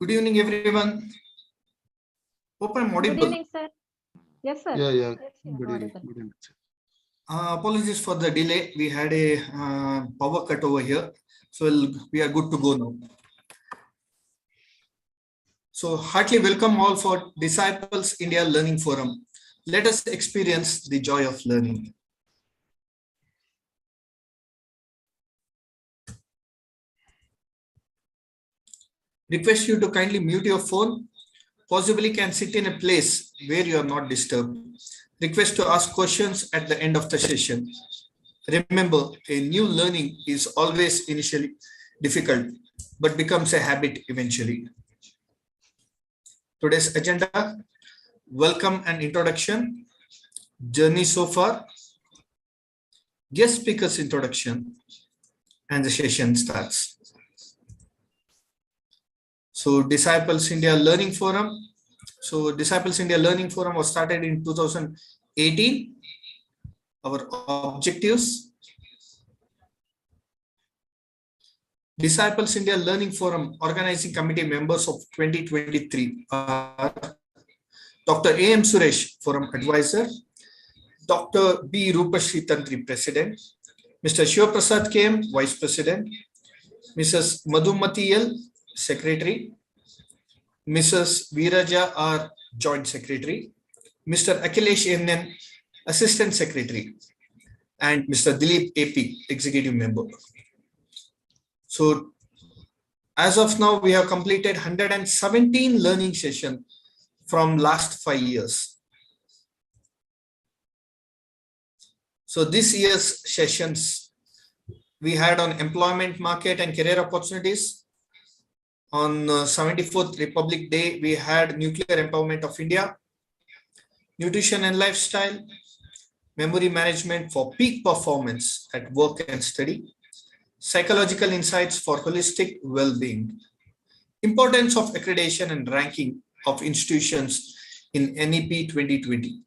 Good evening, everyone. Hope I'm Good audible. evening, sir. Yes, sir. Yeah. Yes, Good you're evening. audible. Good evening, sir. Apologies for the delay. We had a power cut over here. So we are good to go now. So heartily welcome all for Disciples India Learning Forum. Let us experience the joy of learning. Request you to kindly mute your phone. Possibly can sit in a place where you are not disturbed. Request to ask questions at the end of the session. Remember, a new learning is always initially difficult, but becomes a habit eventually. Today's agenda: welcome and introduction, journey so far, guest speaker's introduction, and the session starts. So Disciples India Learning Forum. So Disciples India Learning Forum was started in 2018. Our objectives: Disciples India Learning Forum organizing committee members of 2023 are Dr. A.M. Suresh, Forum Advisor, Dr. B. Rupashri Tantri, President, Mr. Shiva Prasad KM, Vice President, Mrs. Madhumati L, Secretary, Mrs. Veeraja R, Joint Secretary, Mr. Akhilesh NN, Assistant Secretary, and Mr. Dilip AP, Executive Member. So, as of now, we have completed 117 learning sessions from last 5 years. So this year's sessions we had on employment market and career opportunities. On 74th Republic Day, we had nuclear empowerment of India, nutrition and lifestyle, memory management for peak performance at work and study, psychological insights for holistic well-being, importance of accreditation and ranking of institutions in NEP 2020,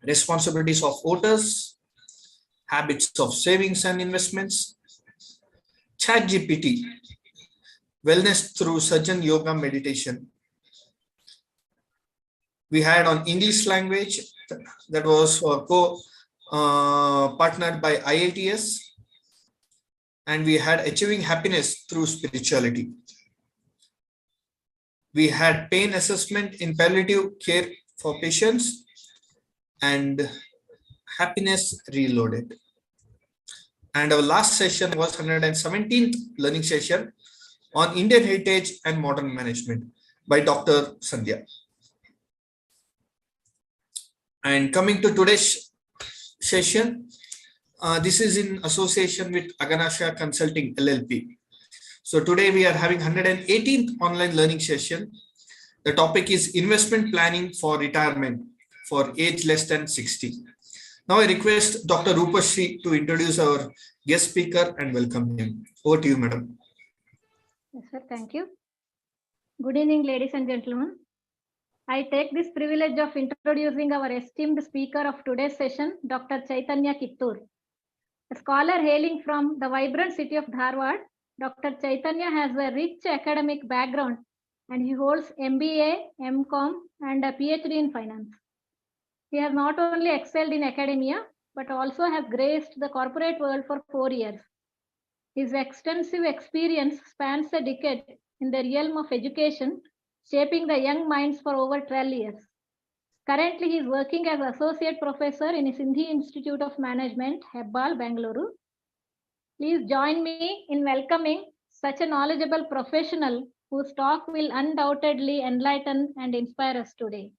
responsibilities of voters, habits of savings and investments, ChatGPT, wellness through Sajan Yoga meditation. We had on English language that was partnered by IITS, and we had achieving happiness through spirituality. We had pain assessment in palliative care for patients and happiness reloaded. And our last session was 117th learning session on Indian heritage and modern management by Dr. Sandhya. And coming to today's session, this is in association with Aganasha Consulting LLP. So today we are having 118th online learning session. The topic is investment planning for retirement for age less than 60. Now I request Dr. Rupashri to introduce our guest speaker and welcome him. Over to you, madam. Yes, sir. Thank you. Good evening, ladies and gentlemen. I take this privilege of introducing our esteemed speaker of today's session, Dr. Chaitanya Kittur. A scholar hailing from the vibrant city of Dharwad, Dr. Chaitanya has a rich academic background and he holds MBA, MCom, and a PhD in finance. He has not only excelled in academia, but also has graced the corporate world for 4 years. His extensive experience spans a decade in the realm of education, shaping the young minds for over 12 years. Currently, he is working as Associate Professor in Sindhi Institute of Management, Hebbal, Bangalore. Please join me in welcoming such a knowledgeable professional whose talk will undoubtedly enlighten and inspire us today.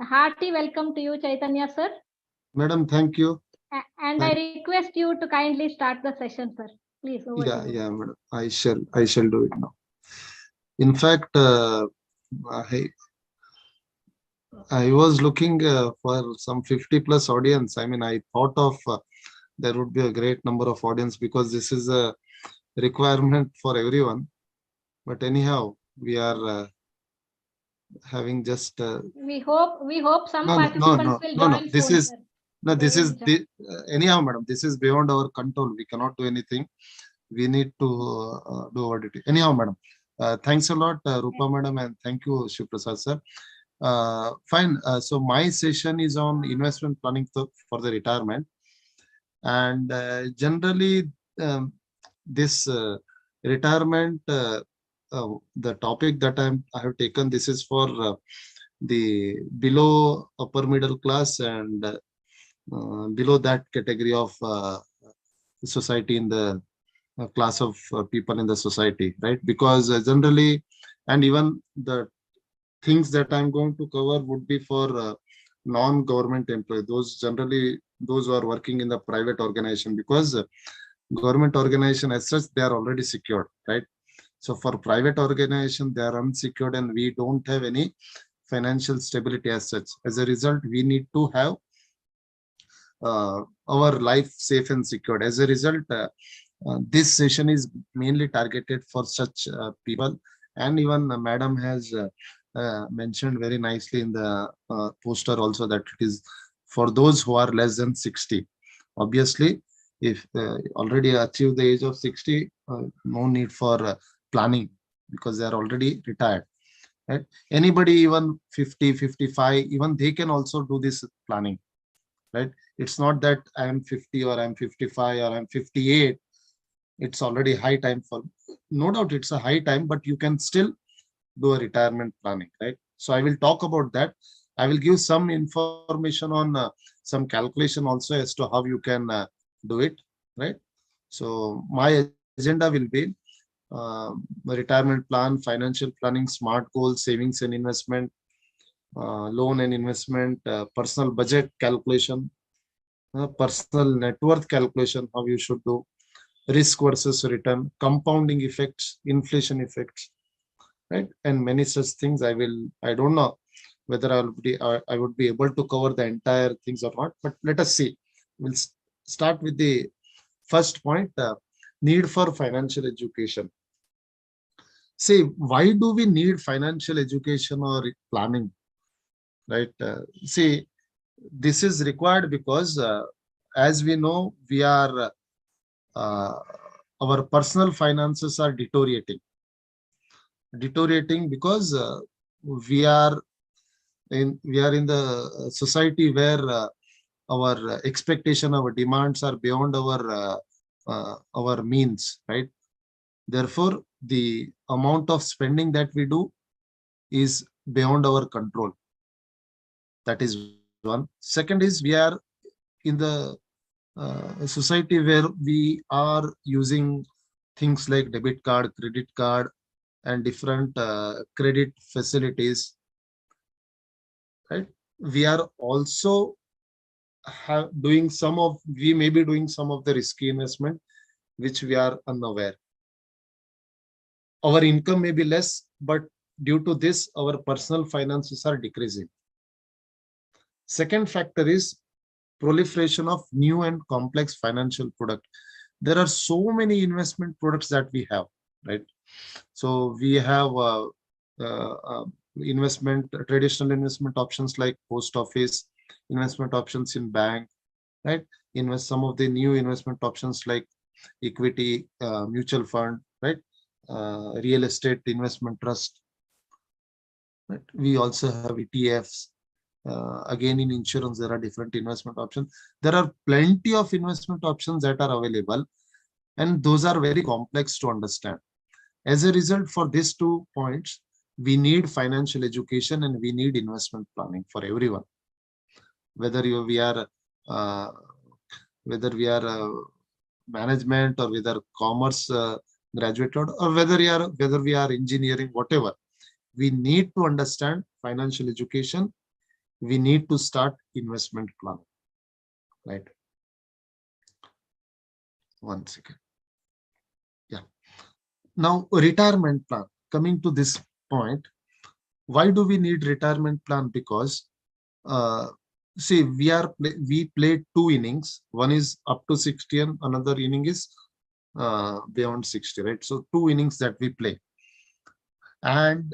A hearty welcome to you, Chaitanya, sir. Madam, thank you. And I request you to kindly start the session, sir. Please, over to you. Yeah, madam. I shall do it now. In fact, I was looking for some 50 plus audience. I mean, I thought of there would be a great number of audience because this is a requirement for everyone. But anyhow, we are having just. We hope some participants will join. This soon, is sir. this is the anyhow, madam. This is beyond our control. We cannot do anything. We need to do our duty. Anyhow, madam. Thanks a lot, Rupa madam, and thank you, Shiv Prasad sir. Fine. So my session is on investment planning for the retirement, and generally this retirement, the topic that I have taken, this is for the below upper middle class and below that category of society, in the class of people in the society, right? Because generally, and even the things that I'm going to cover would be for non-government employees, those generally those who are working in the private organization, because government organization as such, they are already secured, right? So for private organization, they are unsecured and we don't have any financial stability as such. As a result, we need to have our life safe and secured. As a result, this session is mainly targeted for such people. And even madam has mentioned very nicely in the poster also that it is for those who are less than 60. Obviously, if already achieve the age of 60, no need for planning, because they are already retired, right? Anybody even 50, 55, even they can also do this planning, right? It's not that I am 50 or I'm 55 or I'm 58. It's already high time for, no doubt it's a high time, but you can still do a retirement planning, right? So I will talk about that. I will give some information on some calculation also as to how you can do it, right? So my agenda will be retirement plan, financial planning, SMART goals, savings and investment, loan and investment, personal budget calculation, personal net worth calculation, how you should do, risk versus return, compounding effects, inflation effects, right? And many such things. I don't know whether I would be able to cover the entire things or not, but let us see. We'll start with the first point, need for financial education. See, why do we need financial education or planning, right? See, this is required because as we know, we are our personal finances are deteriorating because we are in the society where our expectation, our demands are beyond our means, right? Therefore, the amount of spending that we do is beyond our control. That is one. Second is, we are in the society where we are using things like debit card, credit card, and different credit facilities, right? We are also we may be doing some of the risky investment which we are unaware. Our income may be less, but due to this, our personal finances are decreasing. Second factor is proliferation of new and complex financial product. There are so many investment products that we have, right? So we have traditional investment options like post office, investment options in bank, right? Some of the new investment options like equity, mutual fund, right? Real estate investment trust, right? We also have ETFs. Again, in insurance, there are different investment options. There are plenty of investment options that are available, and those are very complex to understand. As a result, for these 2 points, we need financial education and we need investment planning for everyone. Whether we are management or whether commerce graduate, or whether we are engineering, whatever, we need to understand financial education. We need to start investment planning, right? One second. Yeah. Now, retirement plan. Coming to this point, why do we need retirement plan? Because see, we played 2 innings. One is up to 60 and another inning is beyond 60, right? So 2 innings that we play, and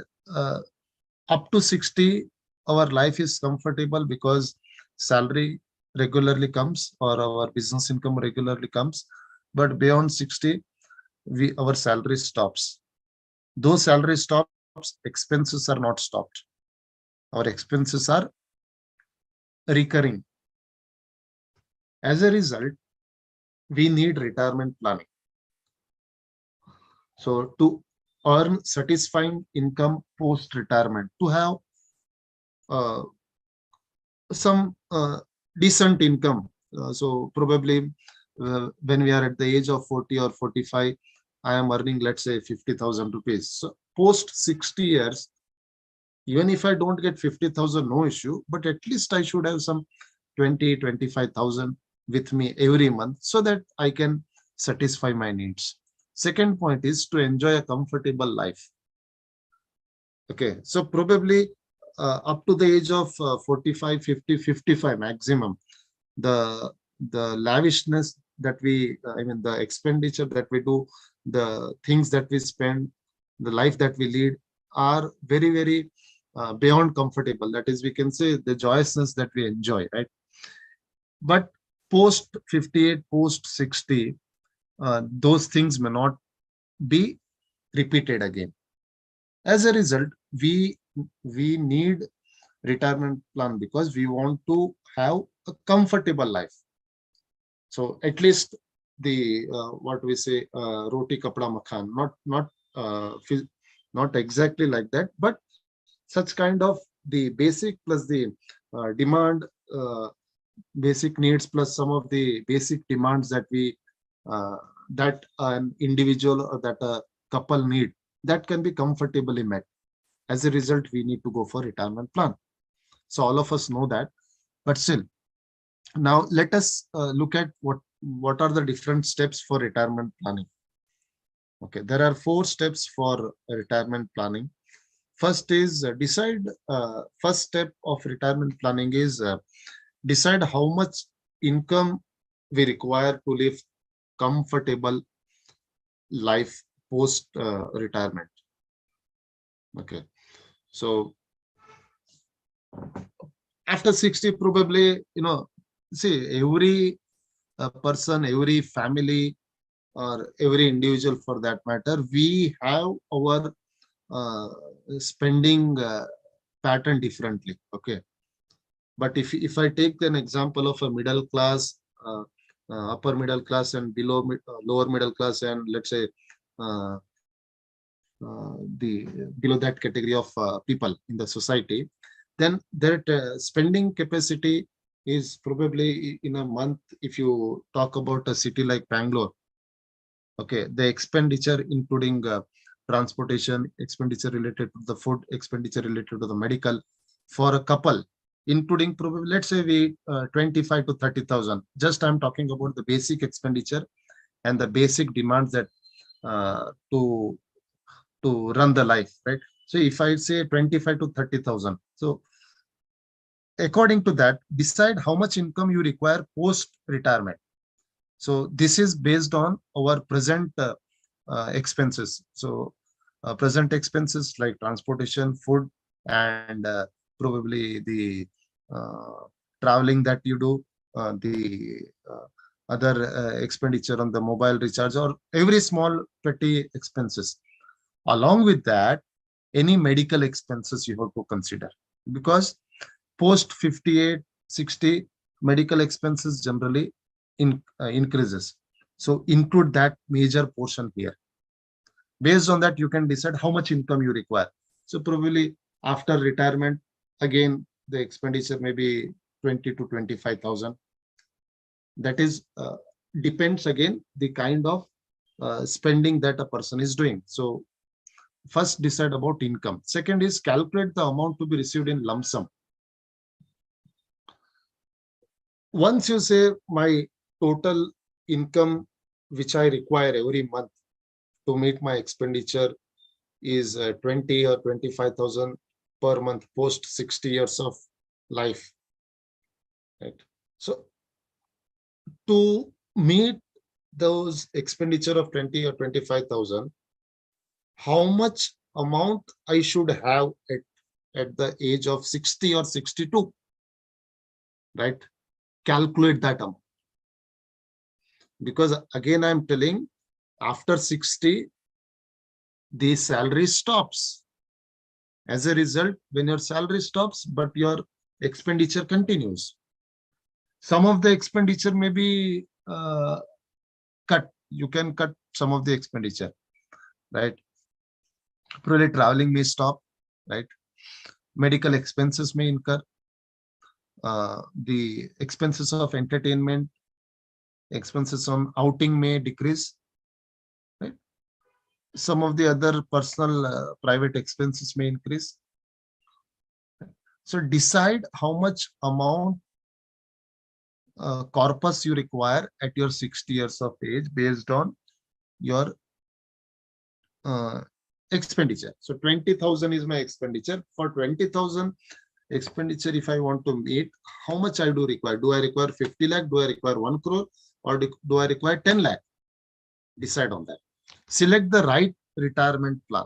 up to 60, our life is comfortable because salary regularly comes or our business income regularly comes. But beyond 60, our salary stops. Though salary stops, expenses are not stopped. Our expenses are recurring. As a result, we need retirement planning. So to earn satisfying income post-retirement, to have uh, some decent income. So probably when we are at the age of 40 or 45, I am earning, let's say, 50,000 rupees. So post 60 years, even if I don't get 50,000, no issue, but at least I should have some 20, 25,000 with me every month so that I can satisfy my needs. Second point is to enjoy a comfortable life. Okay, so probably up to the age of 45, 50, 55 maximum, the lavishness that we, I mean, the expenditure that we do, the things that we spend, the life that we lead are very, very beyond comfortable. That is, we can say the joyousness that we enjoy, right? But post 58, post 60, those things may not be repeated again. As a result, we need retirement plan because we want to have a comfortable life. So at least the what we say, roti kapda makan, not exactly like that, but such kind of the basic plus the demand, basic needs plus some of the basic demands that we that an individual or that a couple need, that can be comfortably met. As a result, we need to go for retirement plan. So all of us know that, but still, now let us look at what are the different steps for retirement planning. Okay, there are 4 steps for retirement planning. First is first step of retirement planning is decide how much income we require to live comfortable life post retirement. Okay, so after 60, probably, see, every person, every family, or every individual for that matter, we have our spending pattern differently. Okay, but if I take an example of a middle class, upper middle class, and lower middle class, and let's say the below that category of people in the society, then their spending capacity is probably in a month. If you talk about a city like Bangalore, okay, the expenditure including transportation, expenditure related to the food, expenditure related to the medical, for a couple, including probably, let's say, we 25 to 30,000. Just I'm talking about the basic expenditure and the basic demands that to run the life, right? So if I say 25 to 30,000, so according to that, decide how much income you require post retirement. So this is based on our present expenses. So present expenses like transportation, food, and probably the traveling that you do, the other expenditure on the mobile recharge, or every small petty expenses. Along with that, any medical expenses you have to consider, because post 58, 60, medical expenses generally increases. So include that major portion here. Based on that, you can decide how much income you require. So probably after retirement, again, the expenditure may be 20 to 25,000. That is depends again the kind of spending that a person is doing. So first decide about income. Second is calculate the amount to be received in lump sum. Once you say my total income which I require every month to meet my expenditure is 20 or 25,000 per month post 60 years of life, right? So to meet those expenditure of 20 or 25,000, how much amount I should have at the age of 60 or 62, right? Calculate that amount. Because again, I'm telling, after 60, the salary stops. As a result, when your salary stops, but your expenditure continues. Some of the expenditure may be cut. You can cut some of the expenditure, right? Probably traveling may stop, right? Medical expenses may incur. The expenses of entertainment, expenses on outing may decrease, right? Some of the other personal private expenses may increase. So decide how much amount corpus you require at your 60 years of age based on your expenditure. So 20,000 is my expenditure. For 20,000 expenditure, if I want to meet, how much I do require? Do I require 50 lakh? Do I require 1 crore? Or do I require 10 lakh? Decide on that. Select the right retirement plan.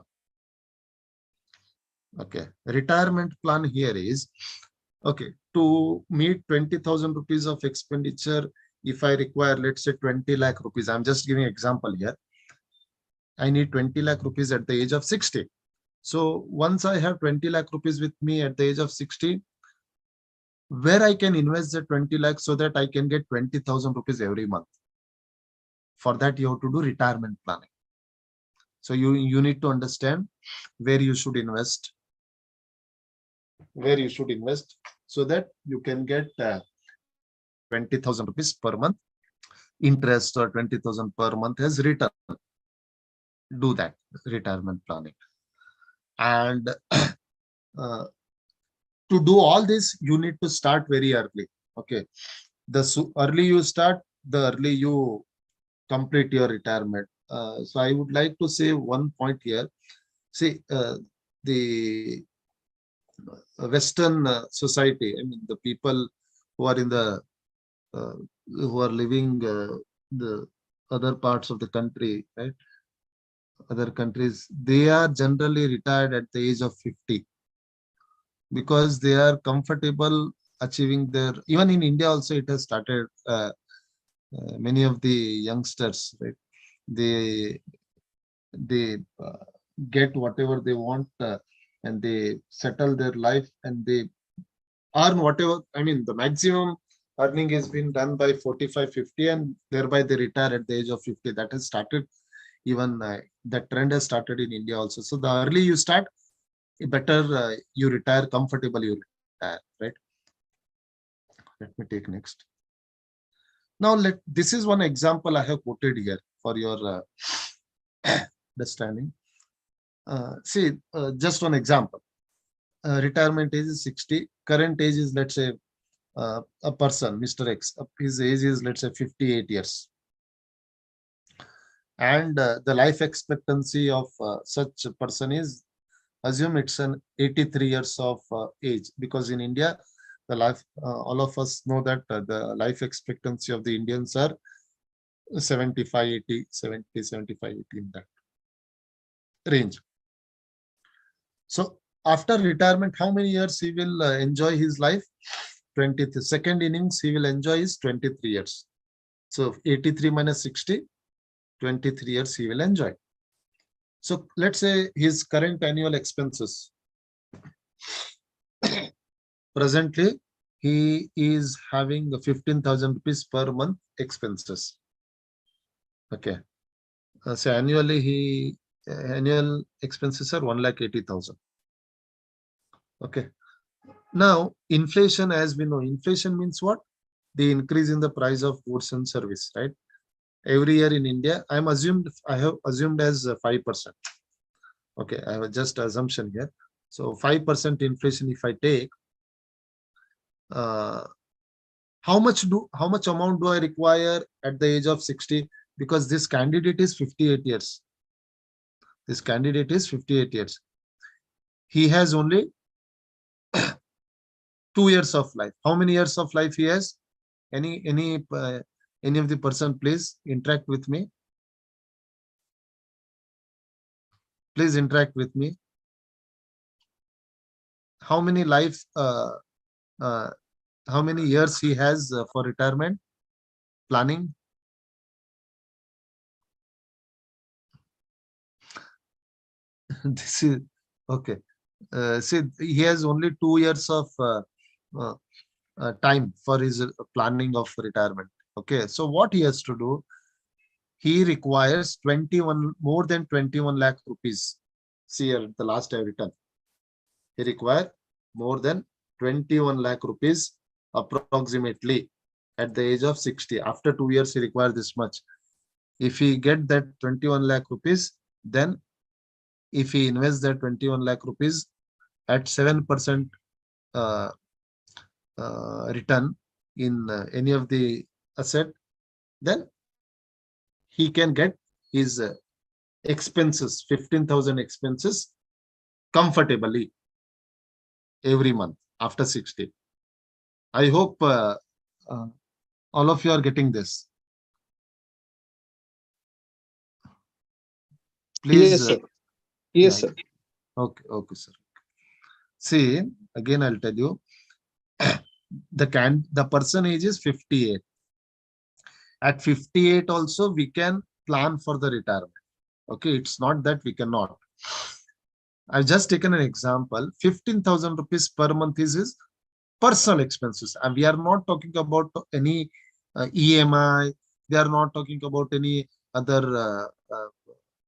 Okay, retirement plan here is, okay, to meet 20,000 rupees of expenditure, if I require, let's say 20 lakh rupees, I'm just giving example here. I need 20 lakh rupees at the age of 60. So once I have 20 lakh rupees with me at the age of 60, where I can invest the 20 lakh so that I can get 20,000 rupees every month. For that, you have to do retirement planning. So you need to understand where you should invest, so that you can get 20,000 rupees per month interest or 20,000 per month as return. Do that retirement planning. And to do all this, you need to start very early. Okay, the early you start, the early you complete your retirement. So I would like to say one point here. See, the Western society, I mean, the people who are in the who are living the other parts of the country, right? Other countries, they are generally retired at the age of 50 because they are comfortable achieving their, even in India also it has started, many of the youngsters, right? They get whatever they want and they settle their life and they earn whatever. I mean, the maximum earning has been done by 45, 50 and thereby they retire at the age of 50. That has started, even that trend has started in India also. So the early you start, better you retire, comfortably you retire, right? Let me take next. Now, this is one example I have quoted here for your understanding. See, just one example. Retirement age is 60. Current age is, let's say, a person, Mr. X. His age is, let's say, 58 years. And the life expectancy of such a person is, assume it's an 83 years of age, because in India, the life, all of us know that the life expectancy of the Indians are 75, 80, 70, 75, 80 in that range. So after retirement, how many years he will enjoy his life? 20. The second innings he will enjoy is 23 years. So 83 minus 60, 23 years he will enjoy. So let's say his current annual expenses. Presently, he is having 15,000 rupees per month expenses. Okay. So annually, annual expenses are 1,80,000. Okay. Now, inflation, as we know, inflation means what? The increase in the price of goods and service, right? Every year in India, I have assumed as 5%. Okay, I have just assumption here. So 5% inflation if I take, how much amount do I require at the age of 60? Because this candidate is 58 years. This candidate is 58 years. He has only 2 years of life. How many years of life he has? Any of the person, please interact with me. Please interact with me. How many how many years he has for retirement planning? This is okay. See, he has only 2 years of uh, time for his planning of retirement. Okay, so what he has to do? He requires 21 more than 21 lakh rupees. See here, the last I returned. He require more than 21 lakh rupees approximately at the age of 60. After 2 years, he requires this much. If he get that 21 lakh rupees, then if he invests that 21 lakh rupees at 7% uh, return in any of the asset, then he can get his expenses, 15,000 expenses comfortably every month after 60. I hope all of you are getting this. Please. Yes, sir. Yes, yeah. sir. Okay, sir. See, again, I'll tell you, the person age is 58. At 58 also, we can plan for the retirement. Okay, it's not that we cannot. I've just taken an example. 15,000 rupees per month is his personal expenses. And we are not talking about any EMI. We are not talking about any other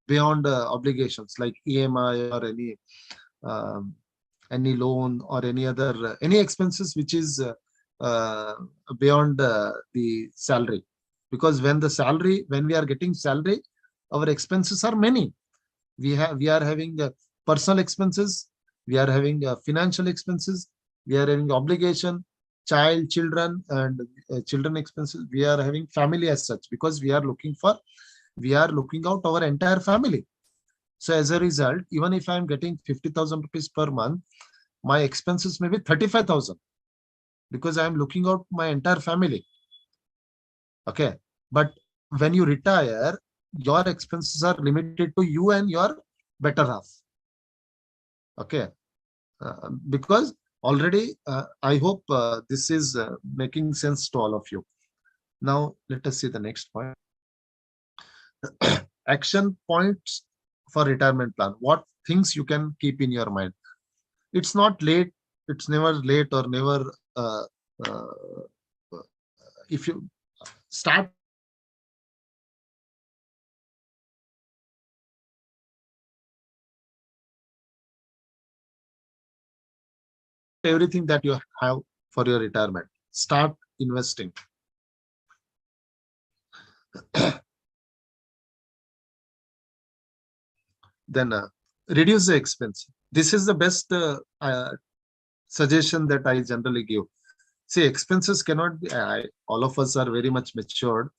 beyond obligations like EMI or any loan or any other any expenses which is beyond the salary. Because when we are getting salary, our expenses are many. We are having personal expenses, we are having financial expenses, we are having obligation, children and children expenses. We are having family as such, because we are looking out our entire family. So as a result, even if I am getting 50,000 rupees per month, my expenses may be 35,000, because I am looking out my entire family. Okay, but when you retire, your expenses are limited to you and your better half. Okay, because already I hope this is making sense to all of you. Now let us see the next point. Action points for retirement plan. What things you can keep in your mind? It's not late. It's never late or never. If you start everything that you have for your retirement, start investing. Then reduce the expense. This is the best suggestion that I generally give. See, expenses cannot be, all of us are very much matured,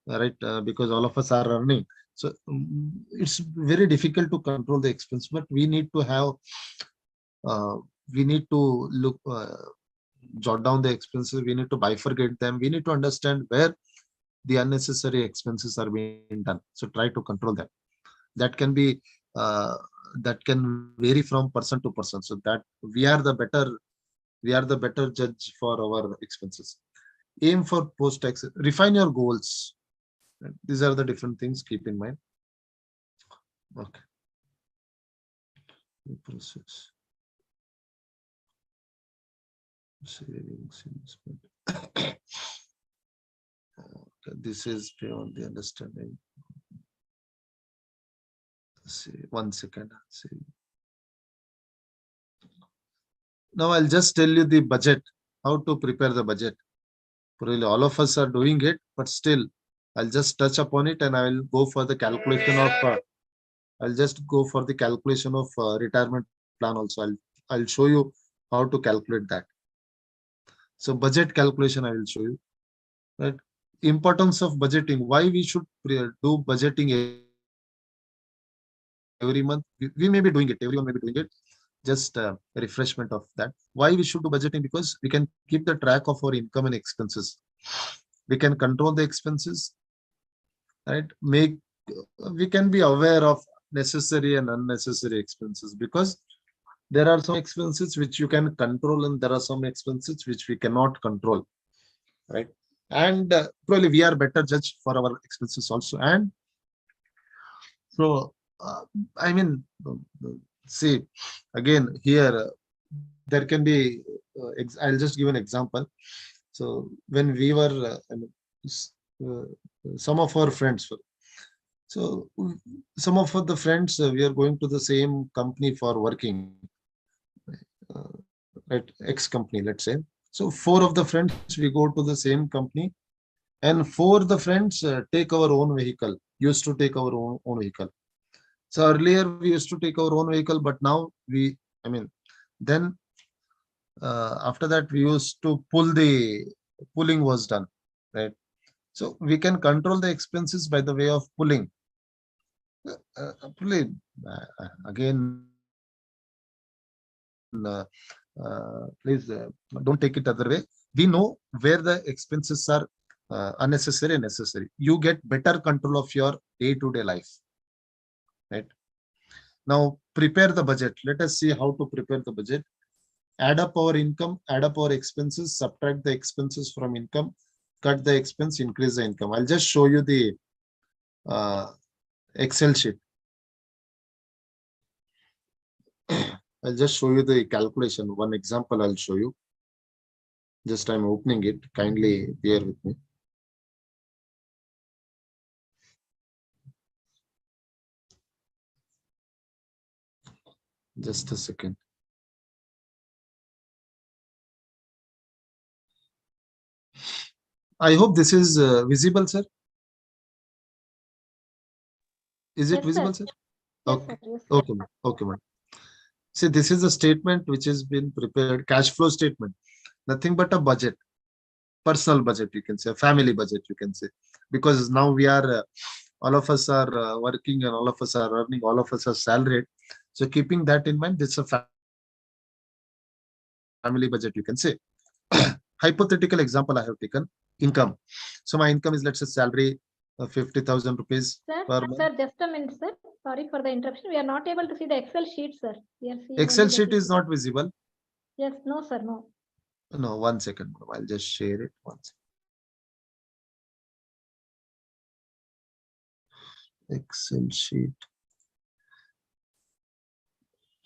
right? Because all of us are earning. So it's very difficult to control the expense, but we need to have, we need to look, jot down the expenses. We need to bifurcate them. We need to understand where the unnecessary expenses are being done. So try to control them. That can be, that can vary from person to person. So that we are the better judge for our expenses. Aim for post-tax. Refine your goals. These are the different things. Keep in mind. Okay. Process. Savings. Okay. This is beyond the understanding. See, 1 second. See. Now I'll just tell you the budget, how to prepare the budget. Probably all of us are doing it, but still I'll just touch upon it and I will go for the calculation of, retirement plan also. I'll show you how to calculate that. So budget calculation I will show you. Right? Importance of budgeting. Why we should do budgeting every month. We may be doing it. Everyone may be doing it. Just a refreshment of that. Why we should do budgeting? Because we can keep the track of our income and expenses. We can control the expenses, right? We can be aware of necessary and unnecessary expenses, because there are some expenses which you can control and there are some expenses which we cannot control, right? And probably we are better judge for our expenses also. And so I mean, see, again, here, there can be, I'll just give an example. So when we were, I mean, uh, some of our friends were, so some of the friends, we are going to the same company for working, uh, at X company, let's say. So four of the friends, we go to the same company, and four of the friends take our own vehicle, used to take our own vehicle. So earlier we used to take our own vehicle, but now I mean, then after that we used to pulling was done, right? So we can control the expenses by the way of pulling. Pulling, again, please don't take it other way. We know where the expenses are unnecessary and necessary. You get better control of your day-to-day life, right? Now prepare the budget. Let us see how to prepare the budget. Add up our income, add up our expenses, subtract the expenses from income, cut the expense, increase the income. I'll just show you the Excel sheet. I'll just show you the calculation. One example I'll show you. Just I'm opening it. Kindly bear with me. Just a second. I hope this is visible, sir. Is it Yes, visible, sir. sir? Yes, Okay. sir. Yes, sir. Okay, okay, madam. See, this is a statement which has been prepared, cash flow statement, nothing but a budget, personal budget, you can say, family budget, you can say, because now we are, all of us are working and all of us are earning, all of us are salaried. So keeping that in mind, this is a family budget, you can say. Hypothetical example I have taken, income. So my income is, let's say, salary 50,000 rupees Sir, per month. sir, just a minute, sir. Sorry for the interruption. We are not able to see the Excel sheet, sir. We are seeing Excel only the sheet is PPT. not visible. Yes, no, sir, no. No, 1 second. I'll just share it once. Excel sheet.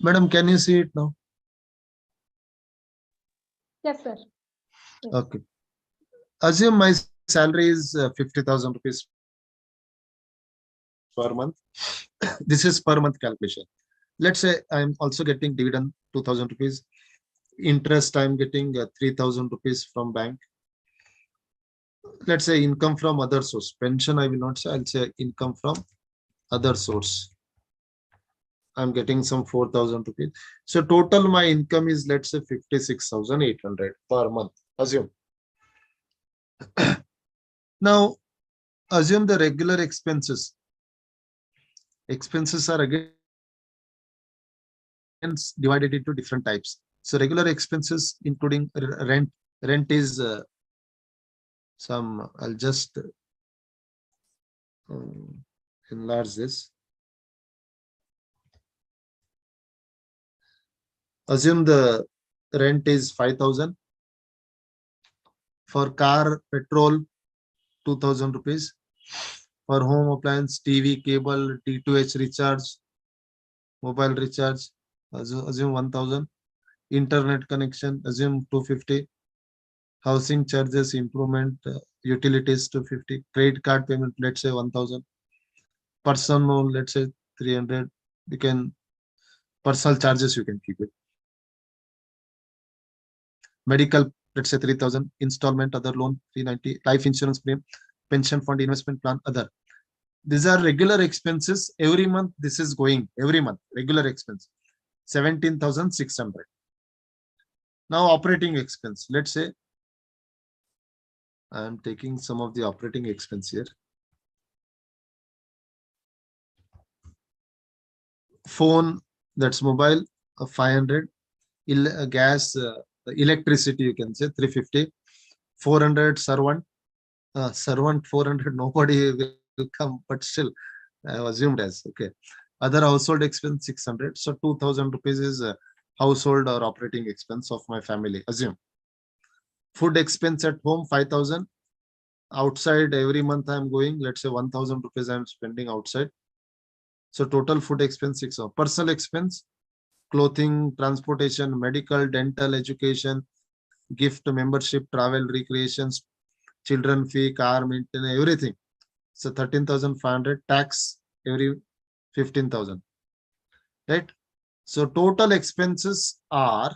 Madam, can you see it now? Yes, sir. Yes. Okay. Assume my salary is 50,000 rupees per month. This is per month calculation. Let's say I'm also getting dividend 2,000 rupees. Interest, I'm getting 3,000 rupees from bank. Let's say income from other source. Pension, I will not say. I'll say income from other source. I'm getting some 4,000 rupees. So total my income is, let's say, 56,800 per month. Assume. Now, assume the regular expenses. Expenses are again divided into different types. So regular expenses, including rent. Rent is some, I'll just enlarge this. Assume the rent is 5,000. For car, petrol, 2,000 rupees. For home appliance, TV, cable, D2H recharge, mobile recharge, assume 1,000. Internet connection, assume 250. Housing charges, improvement, utilities 250. Credit card payment, let's say 1,000. Personal, let's say 300. You can, personal charges, you can keep it. Medical, let's say 3,000. Installment, other loan 390. Life insurance premium, pension fund, investment plan, other. These are regular expenses. Every month, this is going every month, regular expense, 17,600. Now operating expense, let's say I'm taking some of the operating expense here. Phone, that's mobile, 500. Gas, electricity, you can say 350. 400 servant, 400, nobody will come, but still I have assumed as okay. Other household expense 600. So 2,000 rupees is household or operating expense of my family. Assume. Food expense at home 5,000. Outside every month I'm going, let's say 1,000 rupees I'm spending outside. So total food expense 6. Personal expense, clothing, transportation, medical, dental, education, gift, membership, travel, recreations, children fee, car maintenance, everything. So 13,500. Tax every 15,000. Right? So total expenses are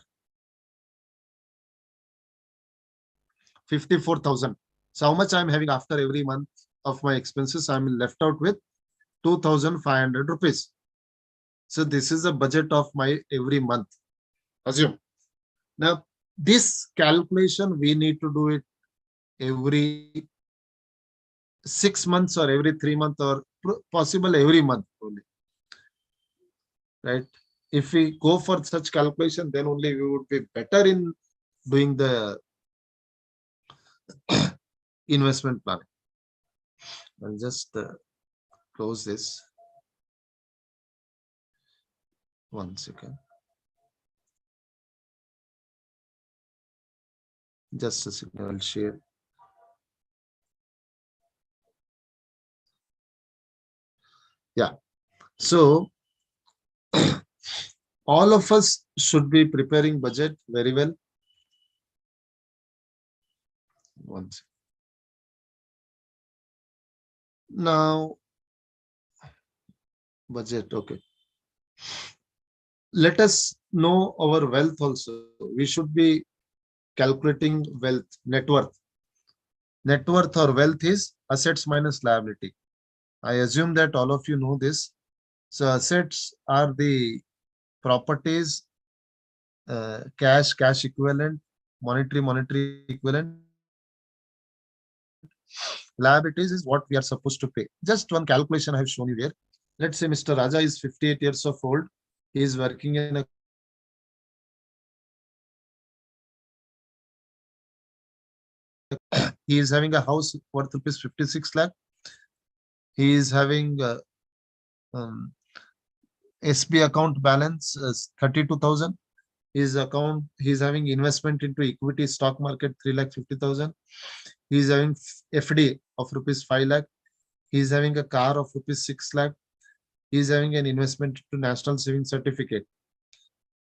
54,000. So how much I'm having after every month of my expenses? I'm left out with 2,500 rupees. So this is the budget of my every month. Assume. Now, this calculation, we need to do it every 6 months or every 3 months or possible every month only. Right? If we go for such calculation, then only we would be better in doing the investment planning. I'll just close this. One second. Just a second, I'll share. Yeah. So all of us should be preparing budget very well. One second. Now, budget, okay. Let us know our wealth also. We should be calculating wealth, net worth. Net worth or wealth is assets minus liability. I assume that all of you know this. So assets are the properties, cash, cash equivalent, monetary equivalent. Liabilities is what we are supposed to pay. Just one calculation I have shown you here. Let's say Mr. Raja is 58 years of old. He is working in a he is having a house worth rupees 56 lakh. He is having SB account balance 32,000. His account, he's having investment into equity stock market 3,50,000. He is having FD of rupees 5 lakh. He is having a car of rupees 6 lakh. He is having an investment into national saving certificate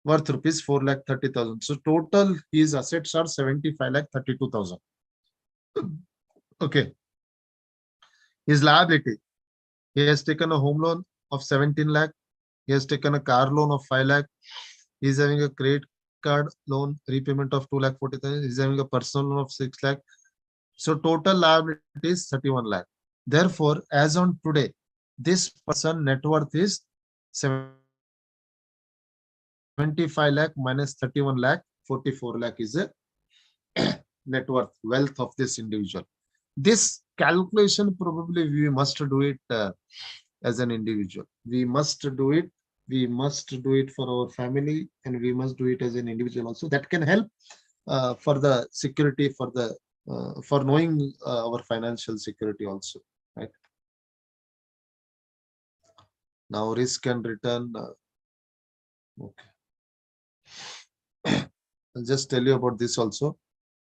worth rupees 4,30,000. So total his assets are 75,32,000. Okay. His liability, he has taken a home loan of 17 lakh. He has taken a car loan of 5 lakh. He is having a credit card loan repayment of 2,40,000. He is having a personal loan of 6 lakh. So total liability is 31 lakh. Therefore, as on today, this person net worth is 75 lakh minus 31 lakh, 44 lakh is a net worth, wealth of this individual. This calculation probably we must do it as an individual. We must do it. We must do it for our family, and we must do it as an individual also. That can help for the security, for the for knowing our financial security also, right? Now risk and return. Okay. I'll just tell you about this also.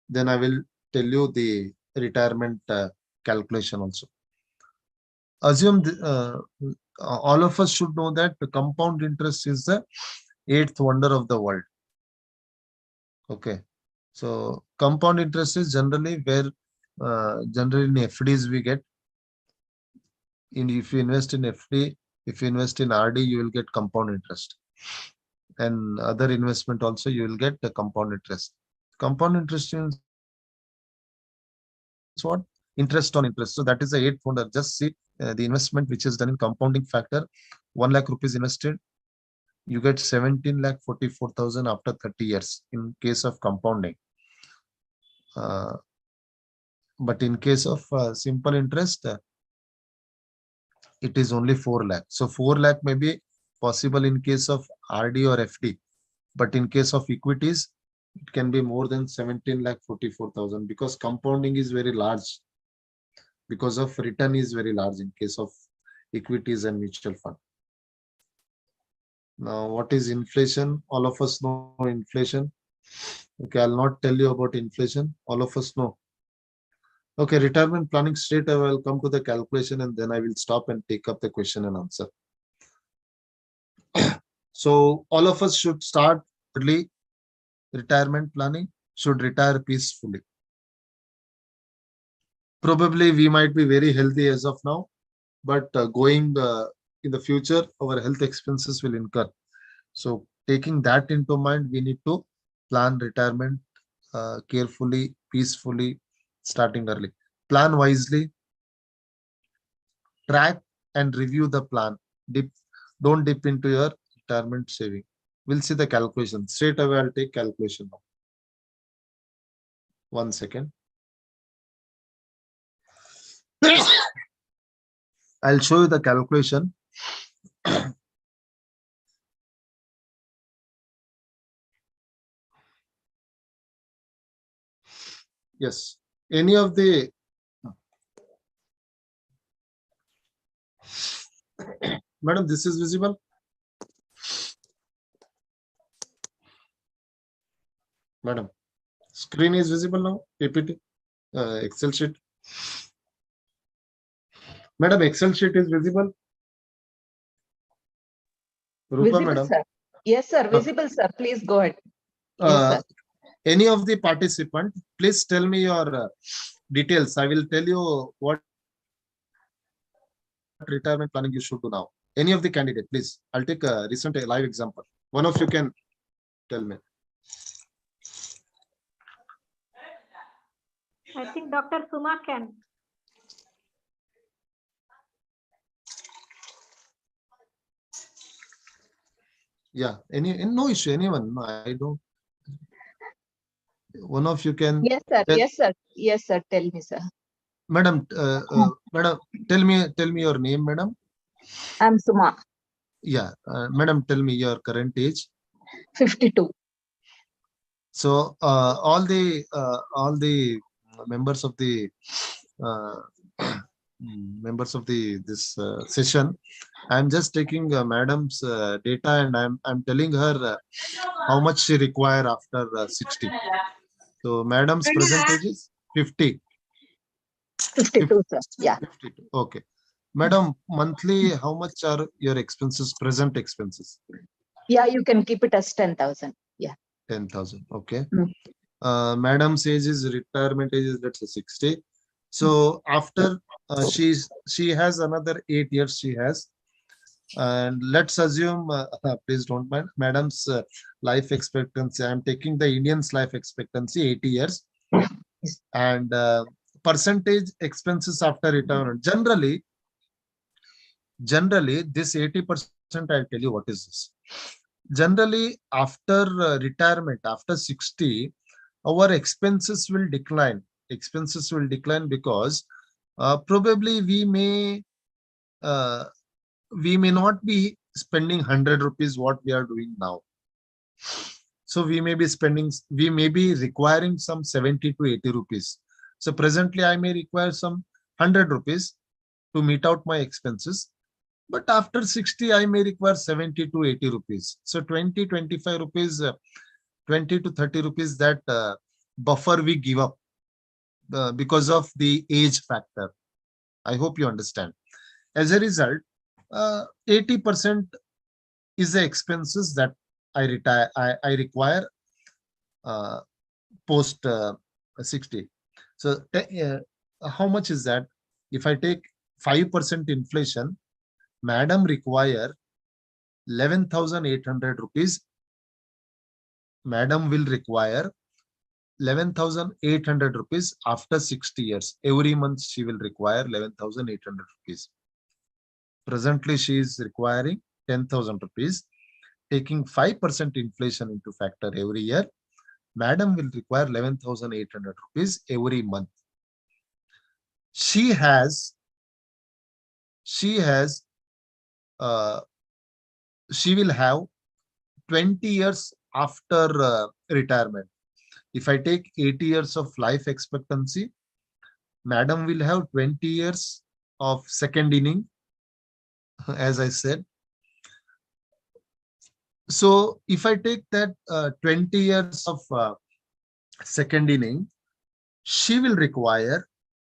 Then I will tell you the retirement calculation also. Assume all of us should know that the compound interest is the 8th wonder of the world. Okay. So compound interest is generally where generally in FDs we get. If you invest in FD, if you invest in RD, you will get compound interest. And other investment also you will get the compound interest. Compound interest is what? Interest on interest. So that is the 8th wonder. Just see the investment which is done in compounding factor. 1 lakh rupees invested, you get 17,44,000 after 30 years in case of compounding. But in case of simple interest, it is only 4 lakh. So 4 lakh may be possible in case of RD or FD. But in case of equities, it can be more than 17,44,000 because compounding is very large. Because of return is very large in case of equities and mutual fund. Now, what is inflation? All of us know inflation. Okay, I'll not tell you about inflation. All of us know. Okay, retirement planning, straight away I'll come to the calculation and then I will stop and take up the question and answer. So all of us should start early retirement planning, should retire peacefully. Probably we might be very healthy as of now, but going in the future, our health expenses will incur. So taking that into mind, we need to plan retirement carefully, peacefully, starting early. Plan wisely, track and review the plan. Don't dip into your retirement saving. We'll see the calculation. Straight away, I'll take calculation now. 1 second. I'll show you the calculation. Yes. Any of the madam, this is visible. Madam, screen is visible now. PPT, Excel sheet. Madam, Excel sheet is visible. Rupa, Visible, madam. sir. Yes, sir. Visible, sir. Please go ahead. Yes, sir. Any of the participant, please tell me your details. I will tell you what retirement planning you should do now. Any of the candidate, please. I'll take a recent live example. One of you can tell me. I think Dr. Suma can. Yeah, no issue, anyone. No, I don't. One of you can. Yes, sir. tell- Yes, sir. Yes, sir. Tell me, sir. Madam, madam, tell me your name, madam. I'm Suma, Yeah, madam, tell me your current age. 52. So all the members of the this session, I'm just taking madam's data and I'm telling her how much she require after 60. So madam's present age is 50. 52, sir. Yeah. 52. Okay. Madam, monthly, how much are your expenses, present expenses? Yeah, you can keep it as 10,000. Yeah. 10,000. Okay. Mm. Madam's age is retirement age is let's say 60. So after she has another 8 years she has, and let's assume please don't mind madam's life expectancy. I'm taking the Indian's life expectancy 80 years, and percentage expenses after retirement. Generally this 80%, I'll tell you what is this. Generally after retirement, after 60, our expenses will decline. Expenses will decline because probably we may not be spending 100 rupees what we are doing now. So we may be requiring some 70 to 80 rupees. So presently I may require some 100 rupees to meet out my expenses. But after 60, I may require 70 to 80 rupees. So 20, 25 rupees, 20 to 30 rupees, that buffer we give up because of the age factor. I hope you understand. As a result, 80% is the expenses that I require post 60. So how much is that? If I take 5% inflation, madam require 11,800 rupees. Madam will require 11,800 rupees after 60 years. Every month she will require 11,800 rupees. Presently she is requiring 10,000 rupees. Taking 5% inflation into factor every year, madam will require 11,800 rupees every month. She will have 20 years after retirement. If I take 80 years of life expectancy, madam will have 20 years of second inning, as I said. So if I take that 20 years of second inning, she will require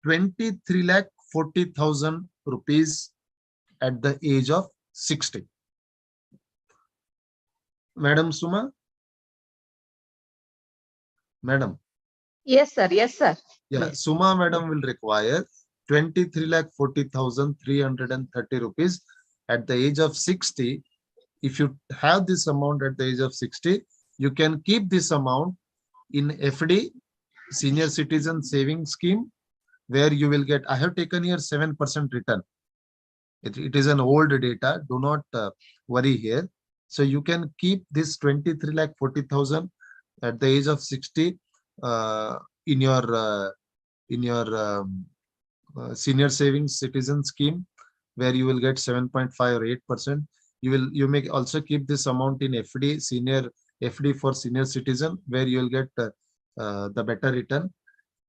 23,40,000 rupees at the age of 60. Madam Suma? Madam. Yes, sir. Yes, sir. Yeah, Yes. Suma madam will require 23,40,330 rupees at the age of 60. If you have this amount at the age of 60, you can keep this amount in FD, senior citizen savings scheme, where you will get, I have taken here 7% return. It is an old data. Do not worry here. So you can keep this 23,40,000 at the age of 60 in your senior savings citizen scheme, where you will get 7.5 or 8%. You may also keep this amount in FD, senior FD for senior citizen, where you will get the better return.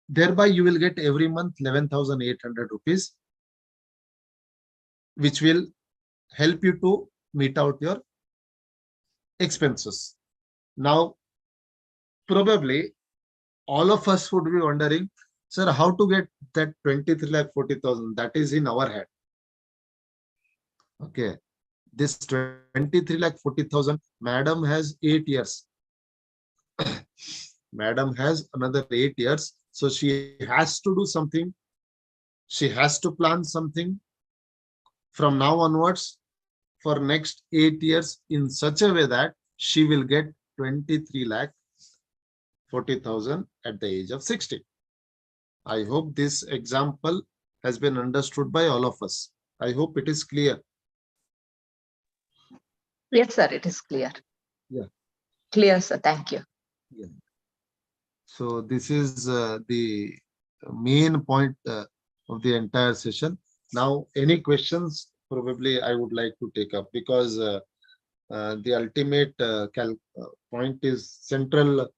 Thereby, you will get every month 11,800 rupees, which will help you to meet out your expenses. Now, probably all of us would be wondering, sir, how to get that 23,40,000? That is in our hand. Okay, this 23,40,000, madam has 8 years. Madam has another 8 years. So she has to do something. She has to plan something from now onwards for next 8 years in such a way that she will get 23,40,000 at the age of 60. I hope this example has been understood by all of us. I hope it is clear. Yes, sir. It is clear. Yeah. Clear, sir. Thank you. Yeah. So this is the main point of the entire session. Now, any questions? Probably I would like to take up, because the ultimate point is central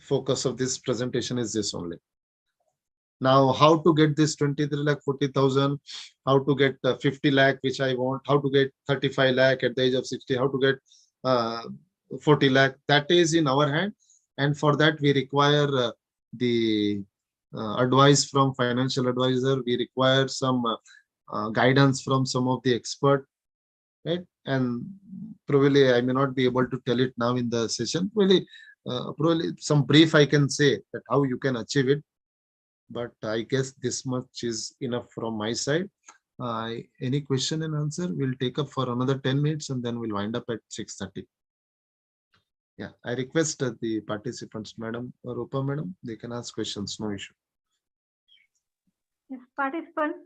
focus of this presentation is this only. Now, how to get this 23,40,000, how to get 50 lakh, which I want, how to get 35 lakh at the age of 60, how to get 40 lakh, that is in our hand. And for that, we require the advice from financial advisor. We require some guidance from some of the expert, right? And probably I may not be able to tell it now in the session. Probably some brief I can say that how you can achieve it. But I guess this much is enough from my side. Any question and answer we'll take up for another 10 minutes, and then we'll wind up at 6:30. Yeah, I request the participants, Madam Rupa, Madam, they can ask questions, no issue. Yes, participants,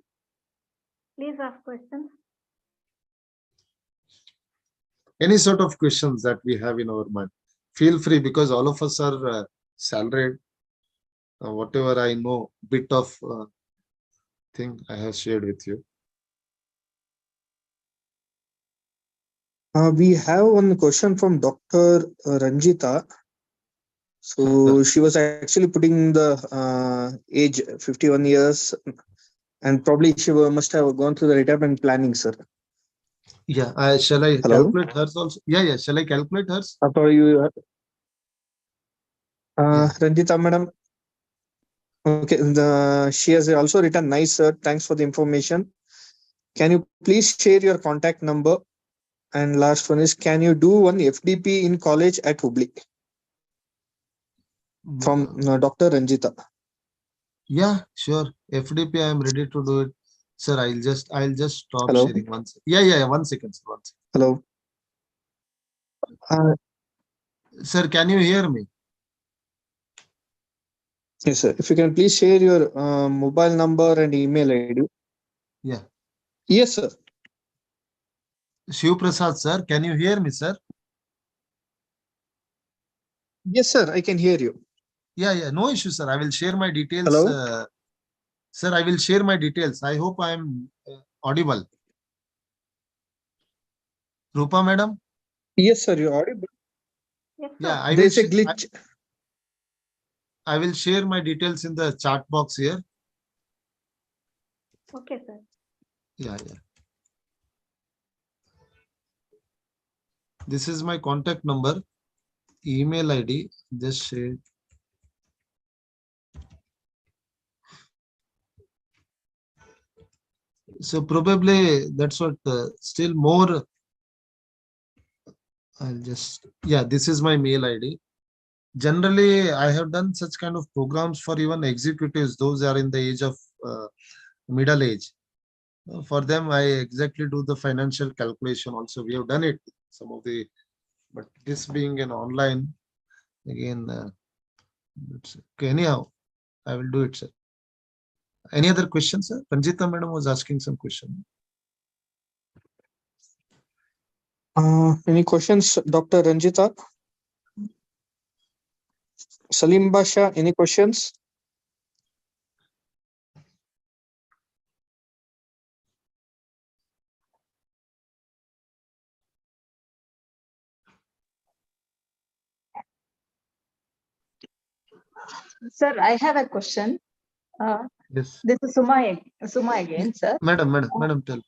please ask questions. Any sort of questions that we have in our mind, feel free, because all of us are salaried. Whatever I know, bit of thing I have shared with you. We have one question from Dr. Ranjita. So she was actually putting the age 51 years, and probably she must have gone through the retirement planning, sir. Yeah, shall I Hello? calculate hers also? Yeah, shall I calculate hers? Sorry, you, Yeah. Ranjita madam. Okay, she has also written, nice, sir. Thanks for the information. Can you please share your contact number? And last one is, can you do one FDP in college at Hubli? From Dr. Ranjita. Yeah, sure. FDP, I am ready to do it. Sir, I'll just stop Hello? sharing once. Yeah, 1 second. Sir, 1 second. Hello. Sir, can you hear me? Yes, sir. If you can please share your mobile number and email ID. Yeah. Yes, sir. Shiv Prasad, sir, can you hear me, sir? Yes, sir. I can hear you. Yeah, no issue, sir. I will share my details. Hello? Sir, I will share my details. I hope I am audible. Rupa, madam? Yes, sir. You're audible. Yes, sir. Yeah, There's a glitch. I will share my details in the chat box here. Okay, sir. Yeah. This is my contact number, email ID. Just share. So probably that's what still more I'll just, yeah, this is my mail ID. Generally, I have done such kind of programs for even executives, those are in the age of middle age. For them, I exactly do the financial calculation also. We have done it, some of the, but this being an online, again, okay, anyhow, I will do it, sir. Any other questions, sir? Ranjita madam was asking some question. Any questions, Dr. Ranjita? Salim Basha, any questions? Sir, I have a question. Yes, This is Suma again, sir. madam, tell.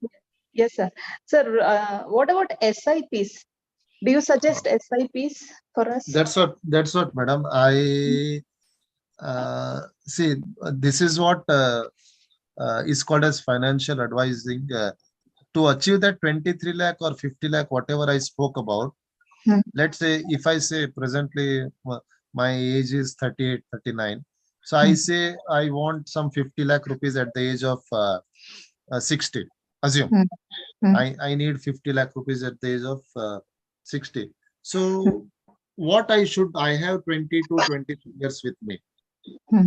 Yes, sir. Sir, what about SIPs? Do you suggest SIPs for us? That's what, madam. I see. This is what is called as financial advising. To achieve that 23 lakh or 50 lakh, whatever I spoke about. Hmm. Let's say if I say presently my age is 38, 39. So I say I want some 50 lakh rupees at the age of 60. Assume Hmm. I need 50 lakh rupees at the age of 60. So what I have 20 to 23 years with me. Hmm.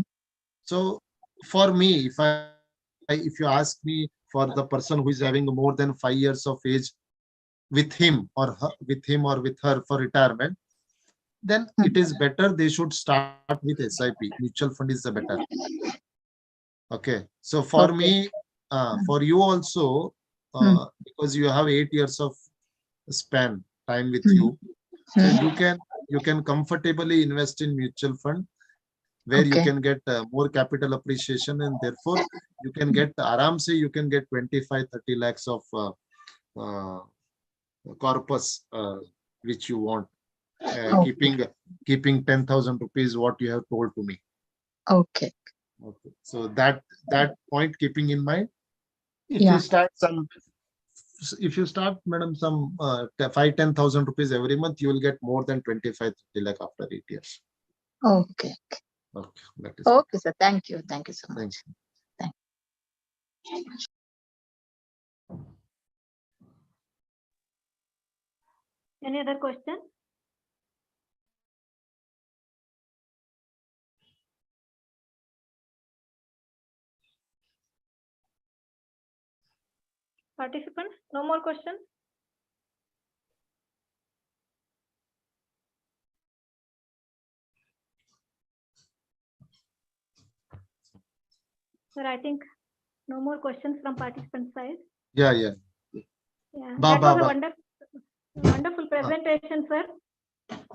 So for me, if you ask me, for the person who is having more than 5 years of age with him or her, with her for retirement, then it is better they should start with SIP. Mutual fund is the better. Okay. So for me, for you also, because you have 8 years of span time with you, so you can comfortably invest in mutual fund where you can get more capital appreciation, and therefore you can get aram se you can get 25-30 lakhs of corpus which you want, keeping 10,000 rupees what you have told to me. Okay. Okay. So that point keeping in mind, if Yeah. you start, madam, some 5-10,000 rupees every month, you will get more than 25-30 lakh after 8 years. Okay. Okay. That is Okay, sir. Thank you. Thank you so much. Thanks. Any other question? Participants, no more questions? Sir, I think no more questions from participant side. Yeah. Yeah, that was a wonderful presentation, sir.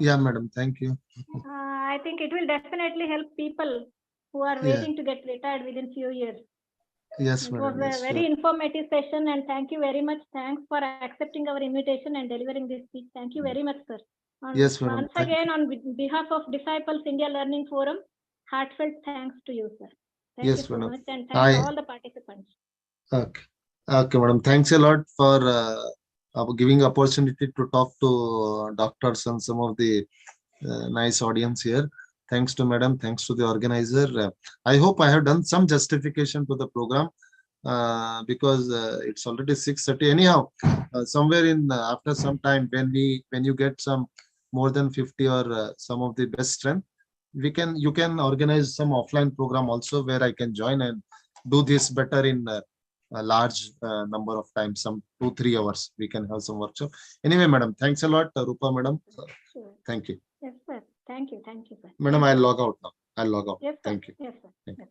Yeah, madam. Thank you. I think it will definitely help people who are waiting to get retired within few years. Yes, It madam. was a Yes, very informative session, and thank you very much. Thanks for accepting our invitation and delivering this speech. Thank you very much, sir. Yes, madam. Once again, on behalf of Disciples India Learning Forum, heartfelt thanks to you, sir. Thank you so much, and thanks to all the participants. Okay, madam. Thanks a lot for giving opportunity to talk to doctors and some of the nice audience here. Thanks to madam. Thanks to the organizer. I hope I have done some justification to the program because it's already 6:30. Anyhow, somewhere in after some time, when you get some more than 50 or some of the best strength, you can organize some offline program also where I can join and do this better in a large number of times, some 2-3 hours. We can have some workshop. Anyway, madam, thanks a lot, Rupa madam. Sure. Thank you. Yes, sir. Thank you, sir. Madam, I'll log out now. I'll log out. Yes, sir. Thank you. Yes, sir. Thank you.